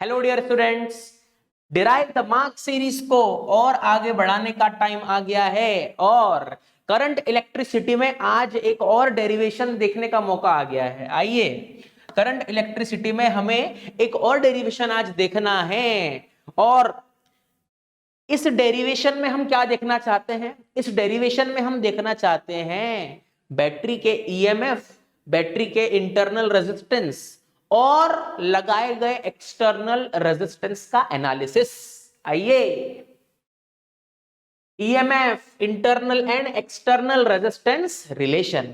Hello dear students, derive the mark series को और आगे बढ़ाने का टाइम आ गया है और करंट इलेक्ट्रिसिटी में आज एक और डेरिवेशन देखने का मौका आ गया है। आइए, करंट इलेक्ट्रिसिटी में हमें एक और डेरिवेशन आज देखना है और इस डेरिवेशन में हम क्या देखना चाहते हैं? इस डेरिवेशन में हम देखना चाहते हैं बैटरी के ईएमएफ, बैटरी के इंटरनल रेजिस्टेंस और लगाए गए एक्सटर्नल रेजिस्टेंस का एनालिसिस। आइए, EMF, internal and external resistance relation.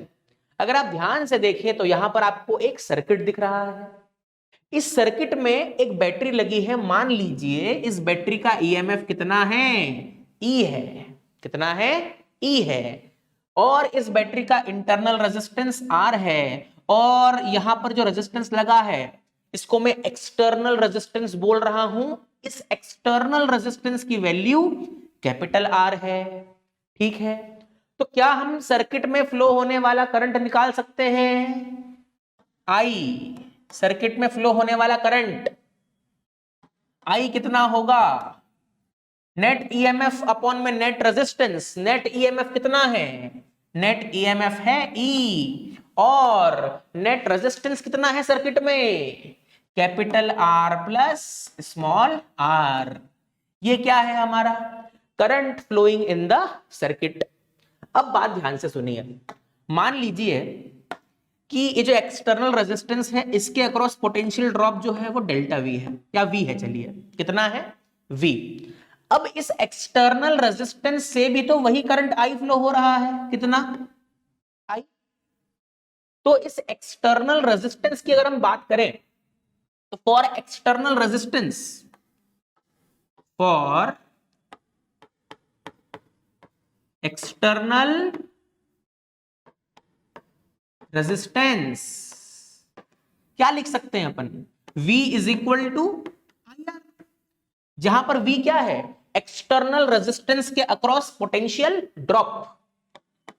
अगर आप ध्यान से देखें तो यहां पर आपको एक सर्किट दिख रहा है। इस सर्किट में एक बैटरी लगी है। मान लीजिए इस बैटरी का ईएमएफ कितना है? ई है। कितना है? ई है। और इस बैटरी का इंटरनल रेजिस्टेंस आर है और यहां पर जो रेजिस्टेंस लगा है इसको मैं एक्सटर्नल रेजिस्टेंस बोल रहा हूं। इस एक्सटर्नल रेजिस्टेंस की वैल्यू कैपिटल आर है। ठीक है, तो क्या हम सर्किट में फ्लो होने वाला करंट निकाल सकते हैं? आई, सर्किट में फ्लो होने वाला करंट आई कितना होगा? नेट ईएमएफ अपॉन में नेट रेजिस्टेंस। नेट ईएमएफ कितना है? नेट ईएमएफ है ई और नेट रेजिस्टेंस कितना है सर्किट में? Capital R plus small R. ये क्या है हमारा? Current flowing in the circuit. अब बात ध्यान से सुनिए। मान लीजिए कि ये जो एक्सटर्नल रेजिस्टेंस है इसके अक्रॉस पोटेंशियल ड्रॉप जो है वो डेल्टा वी है या वी है। चलिए, कितना है? वी। अब इस एक्सटर्नल रेजिस्टेंस से भी तो वही करंट आई फ्लो हो रहा है। कितना? आई। तो इस एक्सटर्नल रेजिस्टेंस की अगर हम बात करें तो for external resistance, for external resistance क्या लिख सकते हैं अपन? V is equal to I R, जहां पर V क्या है? एक्सटर्नल रेजिस्टेंस के across potential drop.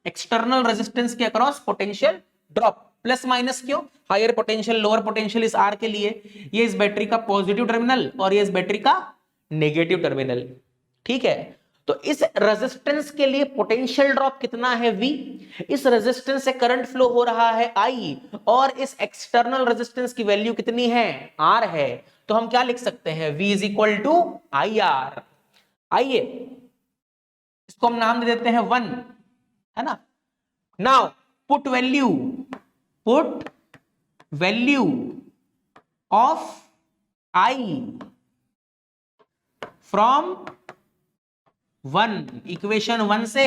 External resistance के across potential drop. Plus minus क्यों? हायर पोटेंशियल लोअर पोटेंशियल इस आर के लिए। ये इस बैटरी का पॉजिटिव टर्मिनल और ये इस बैटरी का नेगेटिव टर्मिनल। ठीक है, तो इस रेजिस्टेंस के लिए पोटेंशियल ड्रॉप कितना है? V। इस रेजिस्टेंस से करंट फ्लो हो रहा है I और इस एक्सटर्नल रेजिस्टेंस की वैल्यू कितनी है? R है। तो हम क्या लिख सकते हैं? V is equal to I R. आइए, इसको हम नाम दे देते हैं 1, है ना। Now put value, put value of I from 1, equation 1 से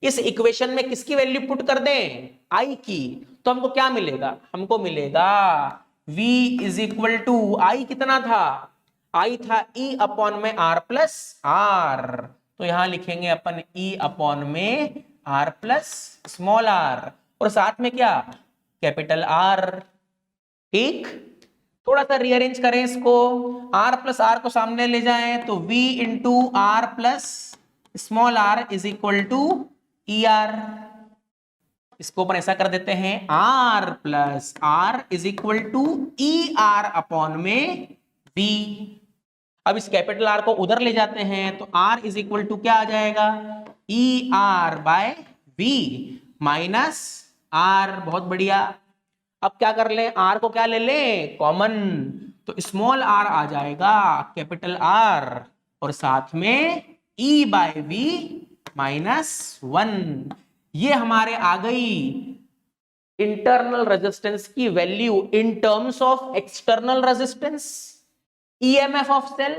इस इक्वेशन में किसकी वैल्यू पुट कर दें? आई की। तो हमको क्या मिलेगा? हमको मिलेगा V इज इक्वल टू आई कितना था? आई था E अपॉन में R प्लस आर। तो यहां लिखेंगे अपन E अपॉन में R प्लस स्मॉल आर और साथ में क्या? Capital R. ठीक, थोड़ा सा रीअरेंज करें इसको। R प्लस आर को सामने ले जाएं तो V into R plus small R is equal to E R. इसको अपन ऐसा कर देते हैं R plus R is equal to E R upon में V। अब इस कैपिटल आर को उधर ले जाते हैं तो R इज इक्वल टू क्या आ जाएगा? E R by V minus R. बहुत बढ़िया। अब क्या कर ले? R को क्या ले ले? कॉमन। तो स्मॉल r आ जाएगा कैपिटल R और साथ में E बाय V माइनस 1। ये हमारे आ गई इंटरनल रेजिस्टेंस की value in terms of external resistance, EMF of cell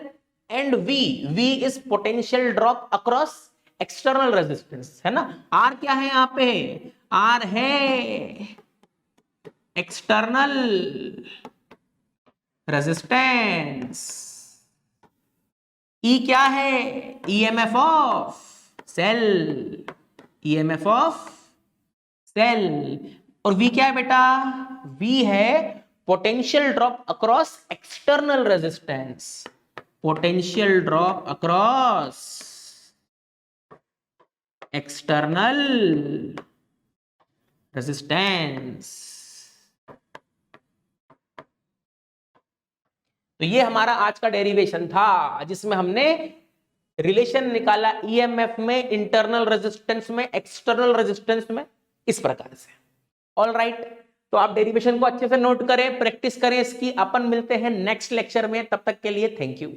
and V is potential drop across external resistance, है ना। R क्या है यहां पे? R है एक्सटर्नल रेजिस्टेंस। E क्या है? EMF of cell, EMF of cell. और V क्या है बेटा? V है potential drop across external resistance. Potential drop across external resistance. तो ये हमारा आज का डेरिवेशन था, जिसमें हमने रिलेशन निकाला ईएमएफ में, इंटरनल रेजिस्टेंस में, एक्सटर्नल रेजिस्टेंस में, इस प्रकार से। ऑल राइट, तो आप डेरिवेशन को अच्छे से नोट करें, प्रैक्टिस करें इसकी। अपन मिलते हैं नेक्स्ट लेक्चर में, तब तक के लिए थैंक यू।